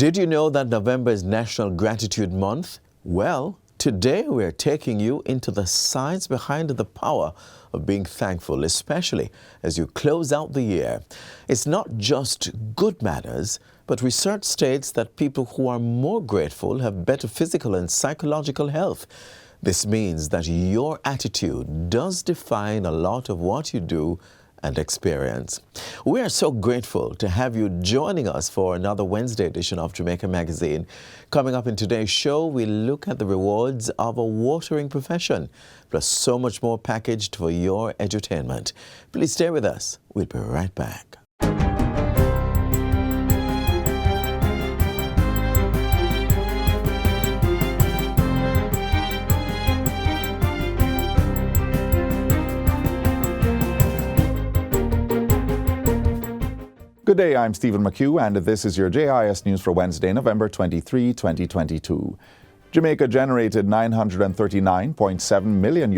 Did you know that November is National Gratitude Month? Well, today we're taking you into the science behind the power of being thankful, especially as you close out the year. It's not just good manners, but research states that people who are more grateful have better physical and psychological health. This means that your attitude does define a lot of what you do and experience. We are so grateful to have you joining us for another Wednesday edition of Jamaica Magazine. Coming up in today's show, we look at the rewards of a watering profession, plus so much more packaged for your edutainment. Please stay with us. We'll be right back. Good day, I'm Stephen McHugh, and this is your JIS News for Wednesday, November 23, 2022. Jamaica generated $939.7 million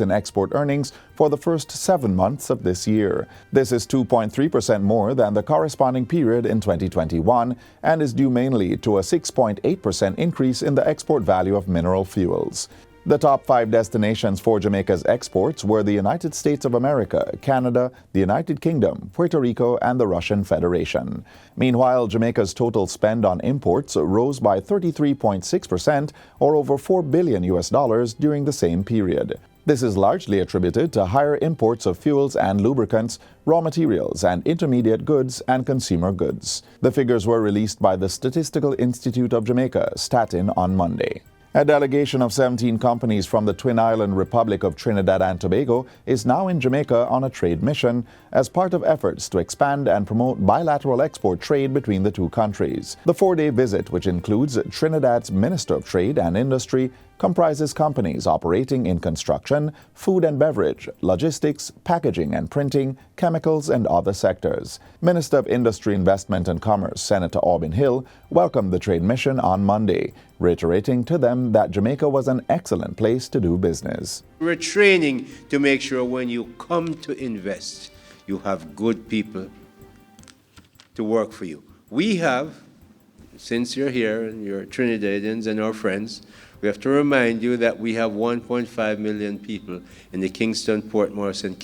in export earnings for the first 7 months of this year. This is 2.3% more than the corresponding period in 2021 and is due mainly to a 6.8% increase in the export value of mineral fuels. The top 5 destinations for Jamaica's exports were the United States of America, Canada, the United Kingdom, Puerto Rico, and the Russian Federation. Meanwhile, Jamaica's total spend on imports rose by 33.6%, or over $4 billion during the same period. This is largely attributed to higher imports of fuels and lubricants, raw materials, and intermediate goods and consumer goods. The figures were released by the Statistical Institute of Jamaica, Statin, on Monday. A delegation of 17 companies from the Twin Island Republic of Trinidad and Tobago is now in Jamaica on a trade mission as part of efforts to expand and promote bilateral export trade between the two countries. The 4-day visit, which includes Trinidad's Minister of Trade and Industry, comprises companies operating in construction, food and beverage, logistics, packaging and printing, chemicals, and other sectors. Minister of Industry, Investment and Commerce, Senator Aubin Hill, welcomed the trade mission on Monday, reiterating to them that Jamaica was an excellent place to do business. We're training to make sure when you come to invest, you have good people to work for you. We have, since you're here and you're Trinidadians and our friends, we have to remind you that we have 1.5 million people in the Kingston, Portmore, St.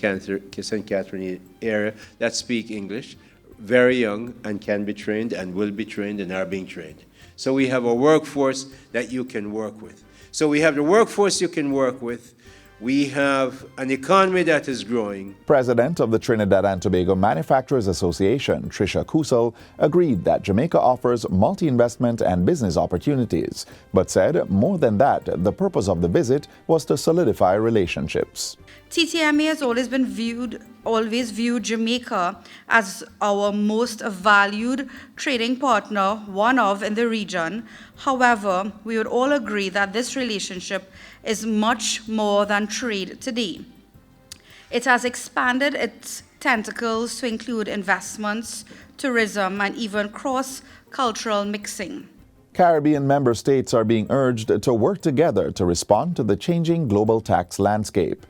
Catherine area that speak English, very young and can be trained and will be trained and are being trained. So we have a workforce that you can work with. So we have the workforce you can work with. We have an economy that is growing. President of the Trinidad and Tobago Manufacturers Association, Tricia Kusel, agreed that Jamaica offers multi-investment and business opportunities, but said more than that, the purpose of the visit was to solidify relationships. TTMA has always viewed Jamaica as our most valued trading partner, one of in the region. However, we would all agree that this relationship is much more than trade today. It has expanded its tentacles to include investments, tourism, and even cross-cultural mixing. Caribbean member states are being urged to work together to respond to the changing global tax landscape.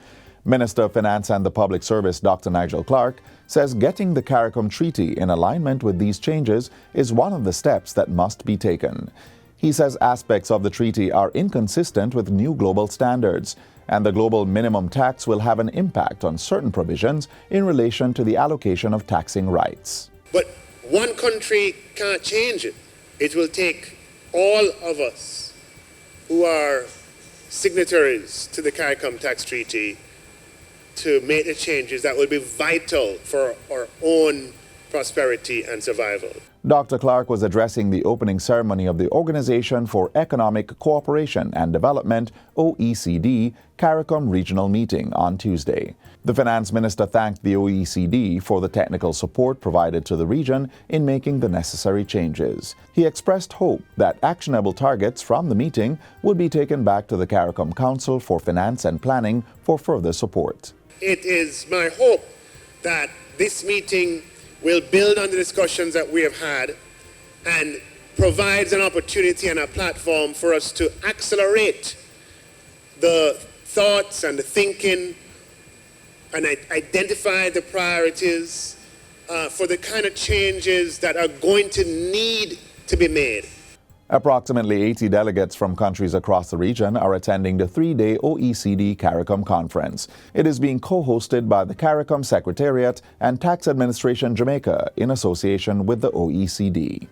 Minister of Finance and the Public Service, Dr. Nigel Clark, says getting the CARICOM Treaty in alignment with these changes is one of the steps that must be taken. He says aspects of the treaty are inconsistent with new global standards, and the global minimum tax will have an impact on certain provisions in relation to the allocation of taxing rights. But one country can't change it. It will take all of us who are signatories to the CARICOM Tax Treaty to make the changes that will be vital for our own prosperity and survival. Dr. Clark was addressing the opening ceremony of the Organization for Economic Cooperation and Development, OECD, CARICOM regional meeting on Tuesday. The finance minister thanked the OECD for the technical support provided to the region in making the necessary changes. He expressed hope that actionable targets from the meeting would be taken back to the CARICOM Council for Finance and Planning for further support. It is my hope that this meeting will build on the discussions that we have had and provides an opportunity and a platform for us to accelerate the thoughts and the thinking and identify the priorities for the kind of changes that are going to need to be made. Approximately 80 delegates from countries across the region are attending the 3-day OECD CARICOM conference. It is being co-hosted by the CARICOM Secretariat and Tax Administration Jamaica in association with the OECD.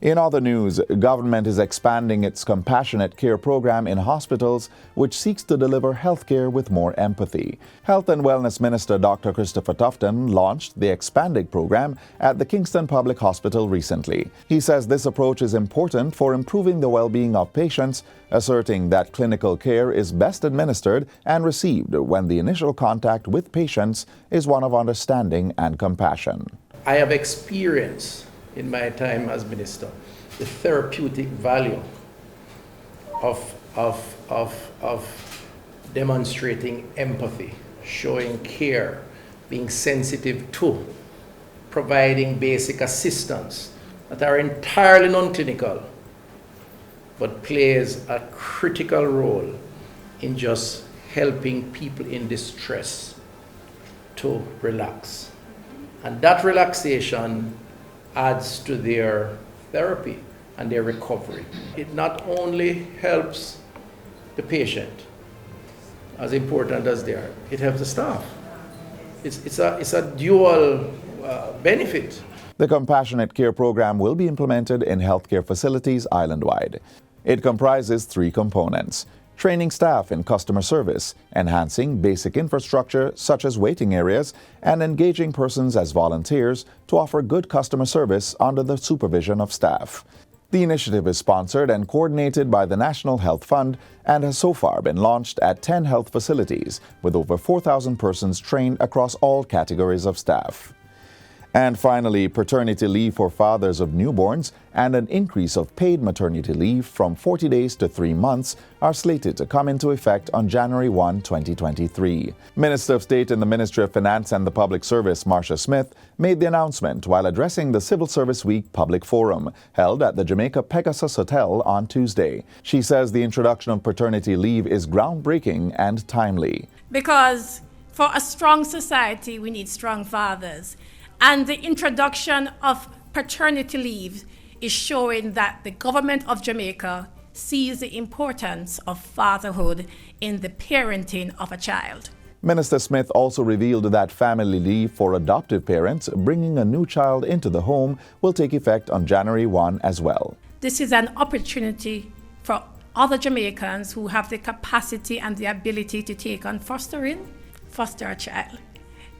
In other news, government is expanding its compassionate care program in hospitals, which seeks to deliver health care with more empathy. Health and Wellness Minister Dr. Christopher Tufton launched the expanded program at the Kingston Public Hospital recently. He says this approach is important for improving the well-being of patients, asserting that clinical care is best administered and received when the initial contact with patients is one of understanding and compassion. I have experienced in my time as minister the therapeutic value of demonstrating empathy, showing care, being sensitive to, providing basic assistance that are entirely non-clinical but plays a critical role in just helping people in distress to relax. And that relaxation adds to their therapy and their recovery. It not only helps the patient, as important as they are, it helps the staff. It's a dual benefit. The Compassionate Care Program will be implemented in healthcare facilities island-wide. It comprises 3 components: training staff in customer service, enhancing basic infrastructure such as waiting areas, and engaging persons as volunteers to offer good customer service under the supervision of staff. The initiative is sponsored and coordinated by the National Health Fund and has so far been launched at 10 health facilities with over 4,000 persons trained across all categories of staff. And finally, paternity leave for fathers of newborns and an increase of paid maternity leave from 40 days to 3 months are slated to come into effect on January 1, 2023. Minister of State in the Ministry of Finance and the Public Service, Marcia Smith, made the announcement while addressing the Civil Service Week Public Forum held at the Jamaica Pegasus Hotel on Tuesday. She says the introduction of paternity leave is groundbreaking and timely. Because for a strong society, we need strong fathers. And the introduction of paternity leave is showing that the government of Jamaica sees the importance of fatherhood in the parenting of a child. Minister Smith also revealed that family leave for adoptive parents bringing a new child into the home will take effect on January 1 as well. This is an opportunity for other Jamaicans who have the capacity and the ability to take on foster a child.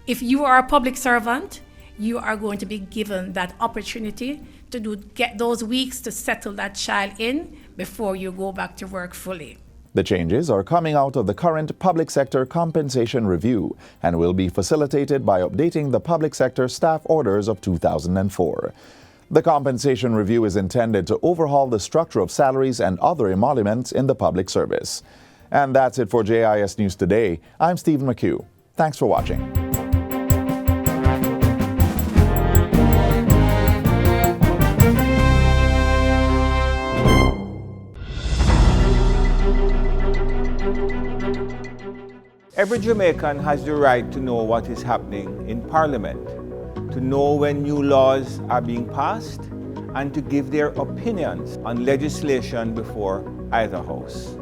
If you are a public servant, you are going to be given that opportunity to get those weeks to settle that child in before you go back to work fully. The changes are coming out of the current public sector compensation review and will be facilitated by updating the public sector staff orders of 2004. The compensation review is intended to overhaul the structure of salaries and other emoluments in the public service. And that's it for JIS News Today. I'm Stephen McHugh. Thanks for watching. Every Jamaican has the right to know what is happening in Parliament, to know when new laws are being passed, and to give their opinions on legislation before either house.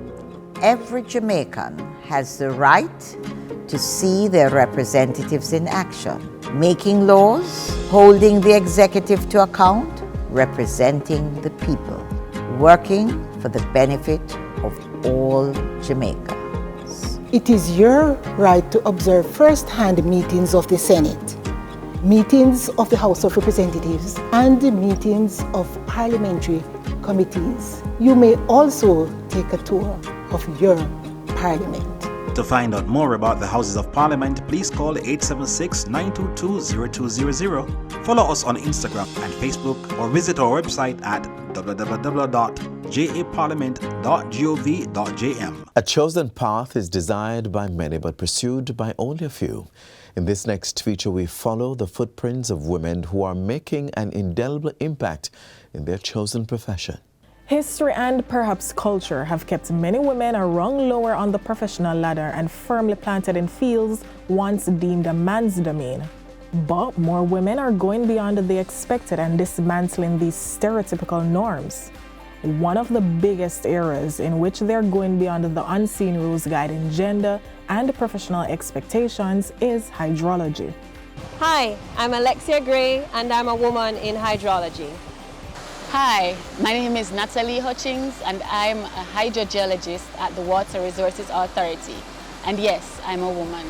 Every Jamaican has the right to see their representatives in action, making laws, holding the executive to account, representing the people, working for the benefit of all Jamaicans. It is your right to observe first-hand meetings of the Senate, meetings of the House of Representatives, and the meetings of parliamentary committees. You may also take a tour of your parliament. To find out more about the Houses of Parliament, please call 876-922-0200, follow us on Instagram and Facebook, or visit our website at www.japarliament.gov.jm. A chosen path is desired by many but pursued by only a few. In this next feature, we follow the footprints of women who are making an indelible impact in their chosen profession. History and perhaps culture have kept many women a rung lower on the professional ladder and firmly planted in fields once deemed a man's domain. But more women are going beyond the expected and dismantling these stereotypical norms. One of the biggest areas in which they're going beyond the unseen rules guiding gender and professional expectations is hydrology. Hi, I'm Alexia Gray and I'm a woman in hydrology. Hi, my name is Natalie Hutchings and I'm a hydrogeologist at the Water Resources Authority. And yes, I'm a woman.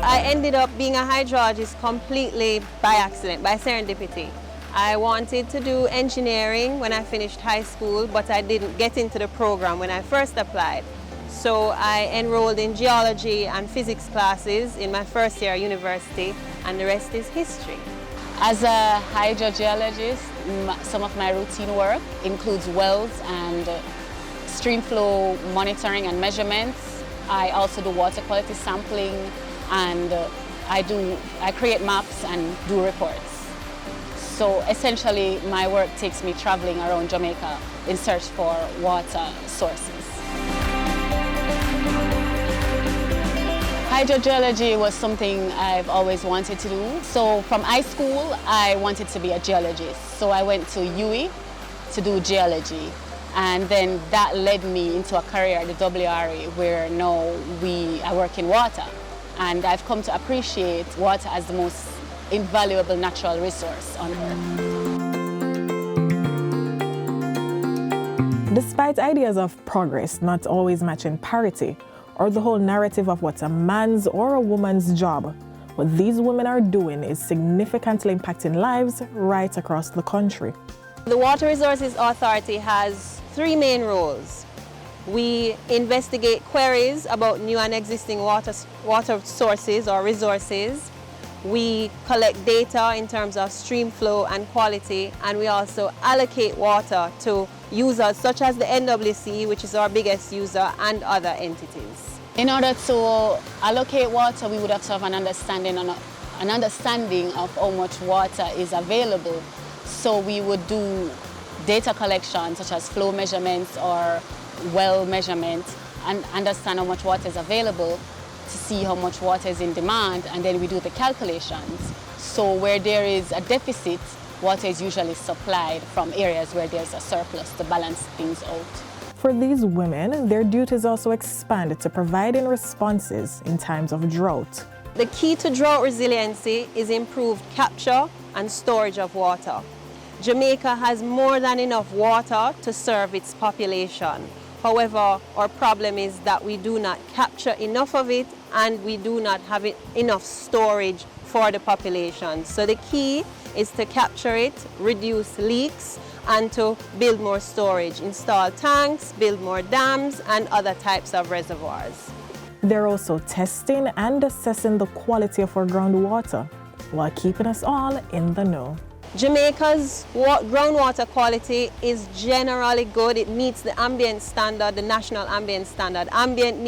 I ended up being a hydrologist completely by accident, by serendipity. I wanted to do engineering when I finished high school, but I didn't get into the program when I first applied. So I enrolled in geology and physics classes in my first year at university, and the rest is history. As a hydrogeologist, some of my routine work includes wells and stream flow monitoring and measurements. I also do water quality sampling, and I create maps and do reports. So essentially my work takes me traveling around Jamaica in search for water sources. Hydrogeology was something I've always wanted to do. So from high school, I wanted to be a geologist. So I went to UWI to do geology. And then that led me into a career at the WRA, where now I work in water. And I've come to appreciate water as the most invaluable natural resource on Earth. Despite ideas of progress not always matching parity, or the whole narrative of what's a man's or a woman's job, what these women are doing is significantly impacting lives right across the country. The Water Resources Authority has 3 main roles. We investigate queries about new and existing water sources or resources. We collect data in terms of stream flow and quality, and we also allocate water to users such as the NWC, which is our biggest user, and other entities. In order to allocate water, we would have to have an understanding of how much water is available. So we would do data collection such as flow measurements or well measurement, and understand how much water is available to see how much water is in demand, and then we do the calculations. So where there is a deficit, water is usually supplied from areas where there's a surplus to balance things out. For these women, their duties also expand to providing responses in times of drought. The key to drought resiliency is improved capture and storage of water. Jamaica has more than enough water to serve its population. However, our problem is that we do not capture enough of it, and we do not have enough storage for the population. So the key is to capture it, reduce leaks, and to build more storage, install tanks, build more dams, and other types of reservoirs. They're also testing and assessing the quality of our groundwater while keeping us all in the know. Jamaica's groundwater quality is generally good. It meets the ambient standard, the national ambient standard. Ambient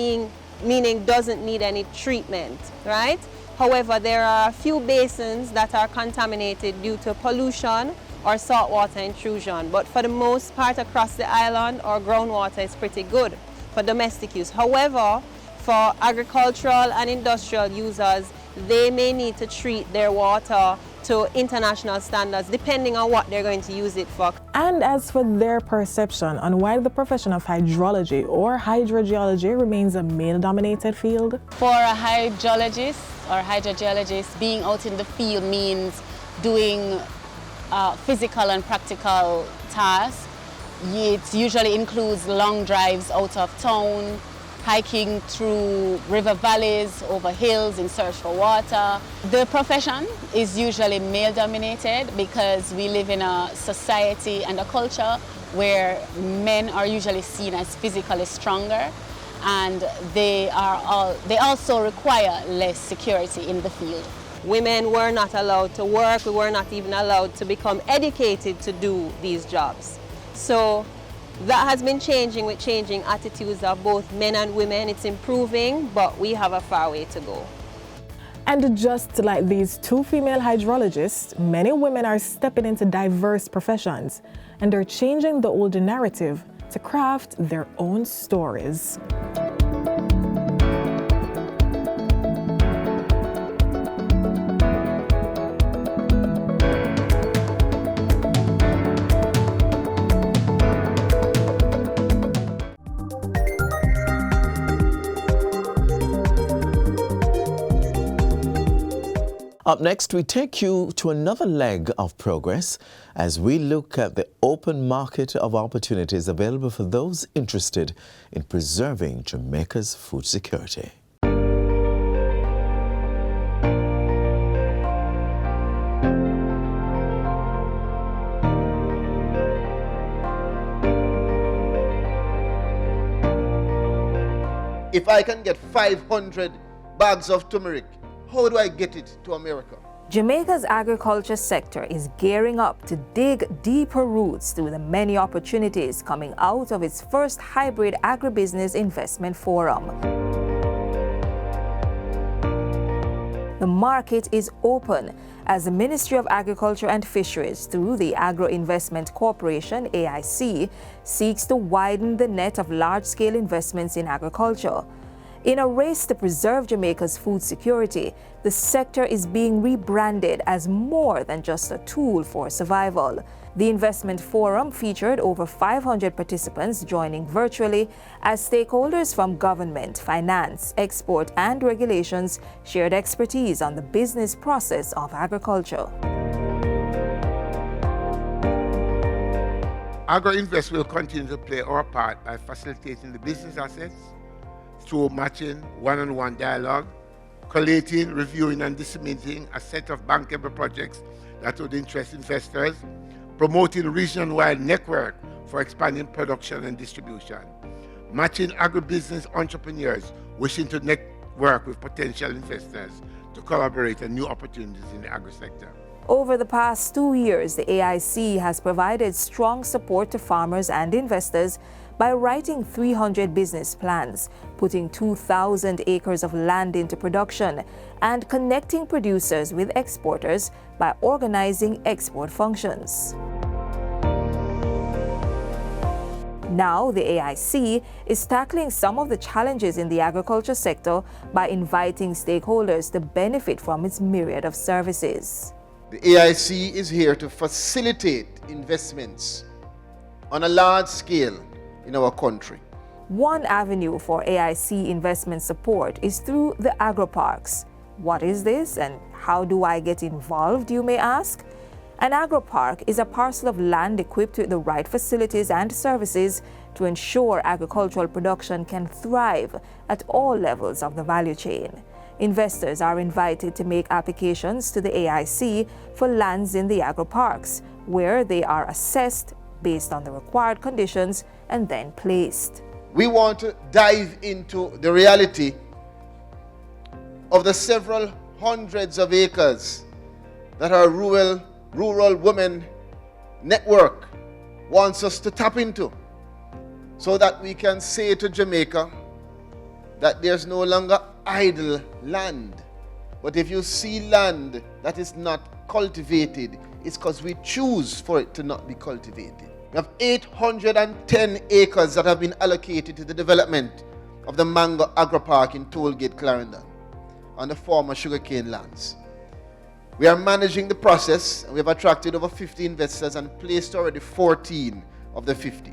meaning doesn't need any treatment, right? However, there are a few basins that are contaminated due to pollution or saltwater intrusion. But for the most part across the island, our groundwater is pretty good for domestic use. However, for agricultural and industrial users, they may need to treat their water to international standards depending on what they're going to use it for. And as for their perception on why the profession of hydrology or hydrogeology remains a male-dominated field? For a hydrologist or hydrogeologist, being out in the field means doing physical and practical tasks. It usually includes long drives out of town, hiking through river valleys, over hills in search for water. The profession is usually male-dominated because we live in a society and a culture where men are usually seen as physically stronger, and they also require less security in the field. Women were not allowed to work, we were not even allowed to become educated to do these jobs. So that has been changing with changing attitudes of both men and women. It's improving, but we have a far way to go. And just like these two female hydrologists, many women are stepping into diverse professions and are changing the older narrative to craft their own stories. Up next, we take you to another leg of progress as we look at the open market of opportunities available for those interested in preserving Jamaica's food security. If I can get 500 bags of turmeric, how do I get it to America? Jamaica's agriculture sector is gearing up to dig deeper roots through the many opportunities coming out of its first hybrid agribusiness investment forum. The market is open as the Ministry of Agriculture and Fisheries, through the Agro Investment Corporation, AIC, seeks to widen the net of large-scale investments in agriculture. In a race to preserve Jamaica's food security, the sector is being rebranded as more than just a tool for survival. The investment forum featured over 500 participants joining virtually as stakeholders from government, finance, export, and regulations shared expertise on the business process of agriculture. Agro-Invest will continue to play our part by facilitating the business assets through matching, one-on-one dialogue, collating, reviewing and disseminating a set of bankable projects that would interest investors, promoting region-wide network for expanding production and distribution, matching agribusiness entrepreneurs wishing to network with potential investors to collaborate on new opportunities in the agri-sector. Over the past 2 years, the AIC has provided strong support to farmers and investors by writing 300 business plans, putting 2,000 acres of land into production, and connecting producers with exporters by organizing export functions. Now, the AIC is tackling some of the challenges in the agriculture sector by inviting stakeholders to benefit from its myriad of services. The AIC is here to facilitate investments on a large scale in our country. One avenue for AIC investment support is through the agro-parks. What is this and how do I get involved, you may ask? An agro-park is a parcel of land equipped with the right facilities and services to ensure agricultural production can thrive at all levels of the value chain. Investors are invited to make applications to the AIC for lands in the agro-parks, where they are assessed based on the required conditions and then placed. We want to dive into the reality of the several hundreds of acres that our rural women network wants us to tap into, so that we can say to Jamaica that there's no longer idle land. But if you see land that is not cultivated, it's because we choose for it to not be cultivated. We have 810 acres that have been allocated to the development of the Mango Agro Park in Tollgate, Clarendon, on the former sugarcane lands. We are managing the process, and we have attracted over 50 investors and placed already 14 of the 50.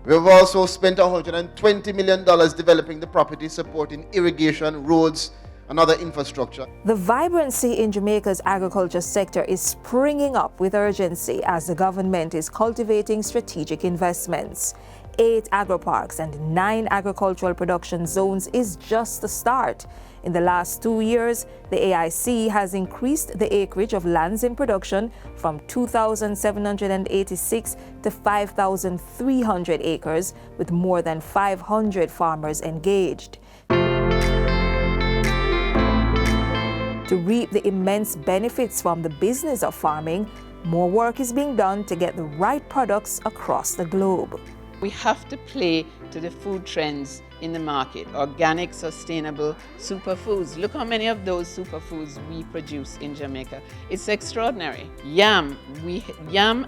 We have also spent $120 million developing the property, supporting irrigation, roads, and other infrastructure. The vibrancy in Jamaica's agriculture sector is springing up with urgency as the government is cultivating strategic investments. 8 agro-parks and 9 agricultural production zones is just the start. In the last 2 years, the AIC has increased the acreage of lands in production from 2,786 to 5,300 acres, with more than 500 farmers engaged. To reap the immense benefits from the business of farming, more work is being done to get the right products across the globe. We have to play to the food trends in the market. Organic, sustainable superfoods. Look how many of those superfoods we produce in Jamaica. It's extraordinary. Yam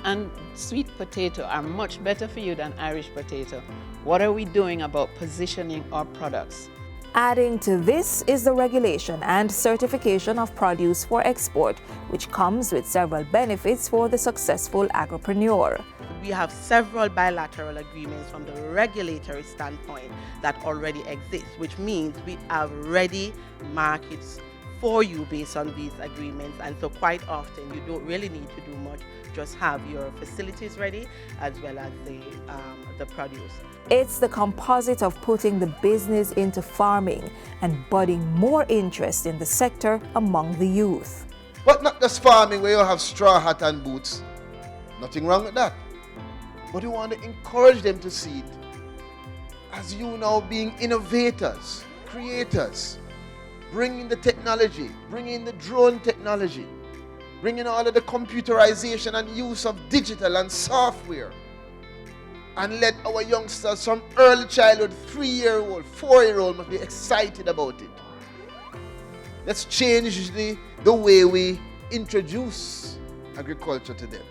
and sweet potato are much better for you than Irish potato. What are we doing about positioning our products? Adding to this is the regulation and certification of produce for export, which comes with several benefits for the successful agripreneur. We have several bilateral agreements from the regulatory standpoint that already exist, which means we have ready markets for you based on these agreements. And so quite often you don't really need to do much, just have your facilities ready as well as the produce. It's the composite of putting the business into farming and budding more interest in the sector among the youth. But not just farming where you have straw hat and boots. Nothing wrong with that. But we want to encourage them to see it as you now being innovators, creators, bringing the technology, bringing the drone technology, bringing all of the computerization and use of digital and software. And let our youngsters from early childhood, 3-year-old, 4-year-old must be excited about it. Let's change the way we introduce agriculture to them.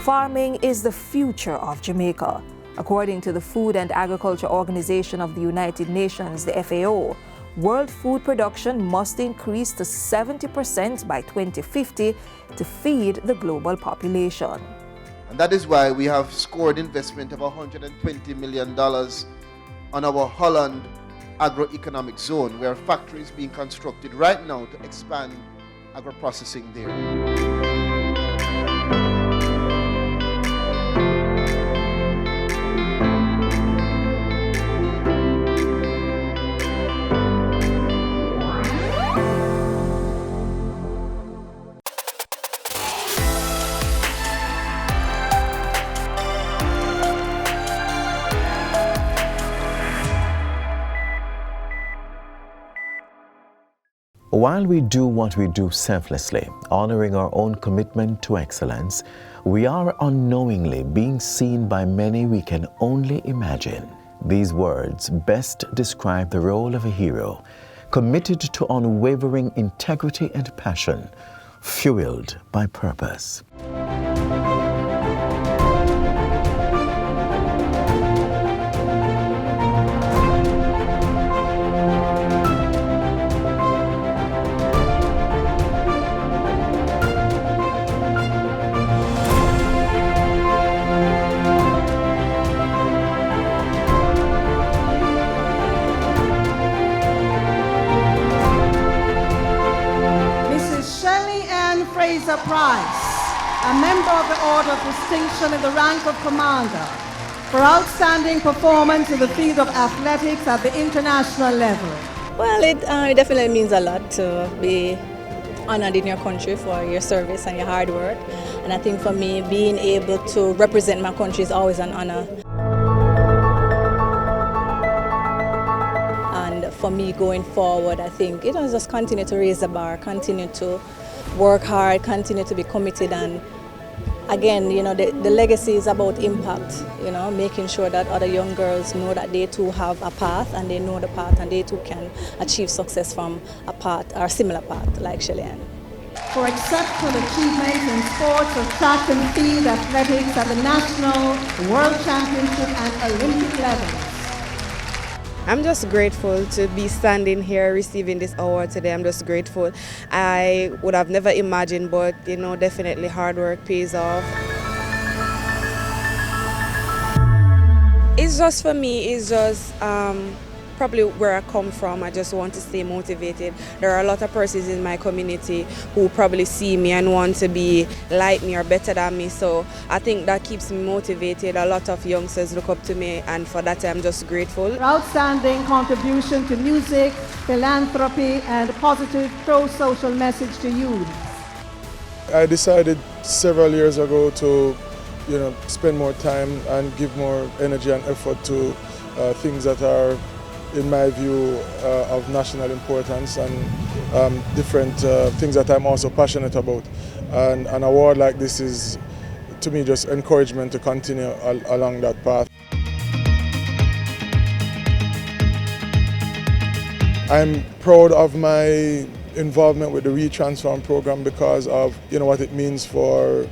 Farming is the future of Jamaica. According to the Food and Agriculture Organization of the United Nations, the FAO, world food production must increase to 70% by 2050 to feed the global population. And that is why we have scored investment of $120 million on our Holland agroeconomic zone, where a factory is being constructed right now to expand agro-processing there. While we do what we do selflessly, honoring our own commitment to excellence, we are unknowingly being seen by many we can only imagine. These words best describe the role of a hero, committed to unwavering integrity and passion, fueled by purpose. Price, a member of the Order of Distinction in the rank of Commander, for outstanding performance in the field of athletics at the international level. Well, it definitely means a lot to be honored in your country for your service and your hard work. And I think for me, being able to represent my country is always an honor. And for me going forward, I think, just continue to raise the bar, continue to work hard, continue to be committed, and again, the legacy is about impact, making sure that other young girls know that they too have a path and they know the path and they too can achieve success from a path or a similar path like Shelley-Ann. For exceptional achievements in sports of track and field, athletics at the national, world championship and Olympic levels. I'm just grateful to be standing here receiving this award today. I'm just grateful. I would have never imagined, but definitely hard work pays off. It's just for me, it's just probably where I come from. I just want to stay motivated. There are a lot of persons in my community who probably see me and want to be like me or better than me. So I think that keeps me motivated. A lot of youngsters look up to me, and for that I'm just grateful. For outstanding contribution to music, philanthropy, and positive pro-social message to youth. I decided several years ago to spend more time and give more energy and effort to things that are, in my view, of national importance and different things that I'm also passionate about. And an award like this is to me, just encouragement to continue along that path. I'm proud of my involvement with the retransform program because of what it means for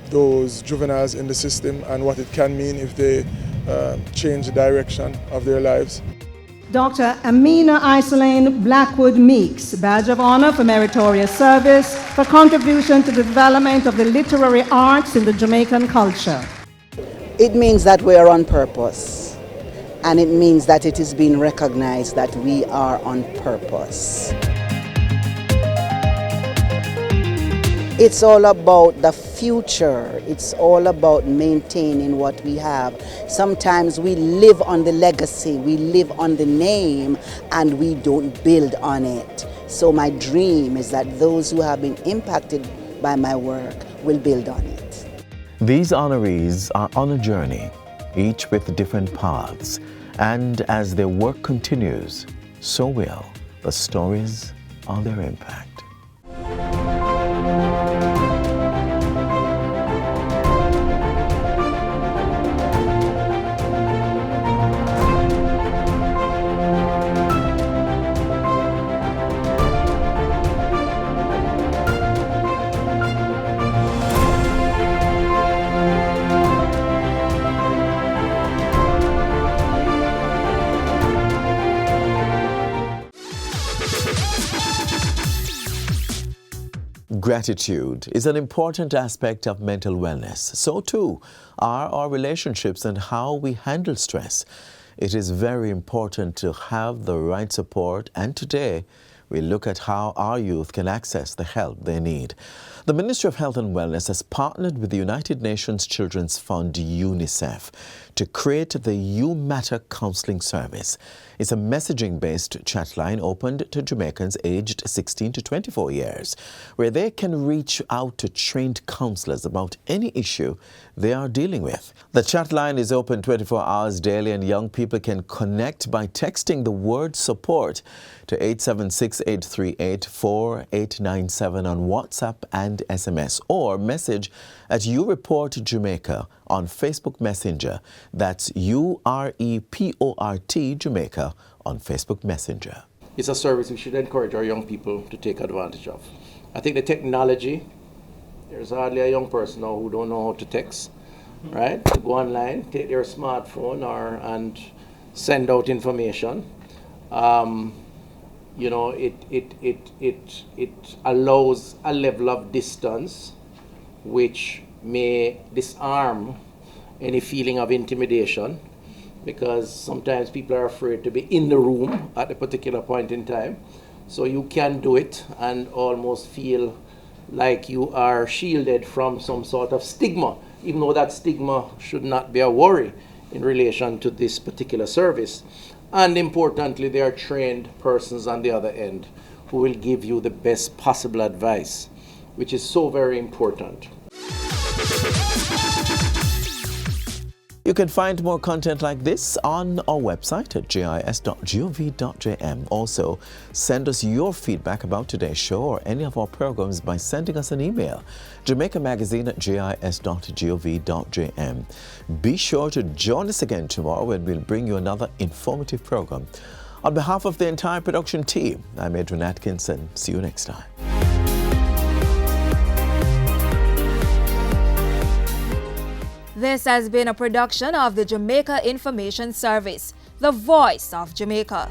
those juveniles in the system and what it can mean if they change the direction of their lives. Dr. Amina Isolane Blackwood Meeks, Badge of Honor for Meritorious Service for contribution to the development of the literary arts in the Jamaican culture. It means that we are on purpose, and it means that it is being recognized that we are on purpose. It's all about the future. It's all about maintaining what we have. Sometimes we live on the legacy, we live on the name, and we don't build on it. So my dream is that those who have been impacted by my work will build on it. These honorees are on a journey, each with different paths. And as their work continues, so will the stories on their impact. Gratitude is an important aspect of mental wellness. So too are our relationships and how we handle stress. It is very important to have the right support, and today we look at how our youth can access the help they need. The Ministry of Health and Wellness has partnered with the United Nations Children's Fund, UNICEF, to create the You Matter Counseling Service. It's a messaging-based chat line opened to Jamaicans aged 16 to 24 years, where they can reach out to trained counselors about any issue they are dealing with. The chat line is open 24 hours daily, and young people can connect by texting the word support to 876-838-4897 on WhatsApp and SMS, or message at You Report Jamaica on Facebook Messenger. That's UREPORT Jamaica on Facebook Messenger. It's a service we should encourage our young people to take advantage of. I think the technology, there's hardly a young person now who don't know how to text, right? To go online, take their smartphone and send out information. It allows a level of distance which may disarm any feeling of intimidation, because sometimes people are afraid to be in the room at a particular point in time. So you can do it and almost feel like you are shielded from some sort of stigma, even though that stigma should not be a worry in relation to this particular service. And importantly, there are trained persons on the other end who will give you the best possible advice, which is so very important. You can find more content like this on our website at jis.gov.jm. Also, send us your feedback about today's show or any of our programs by sending us an email, Jamaica Magazine at jis.gov.jm. Be sure to join us again tomorrow when we'll bring you another informative program. On behalf of the entire production team, I'm Adrian Atkinson. See you next time. This has been a production of the Jamaica Information Service, the voice of Jamaica.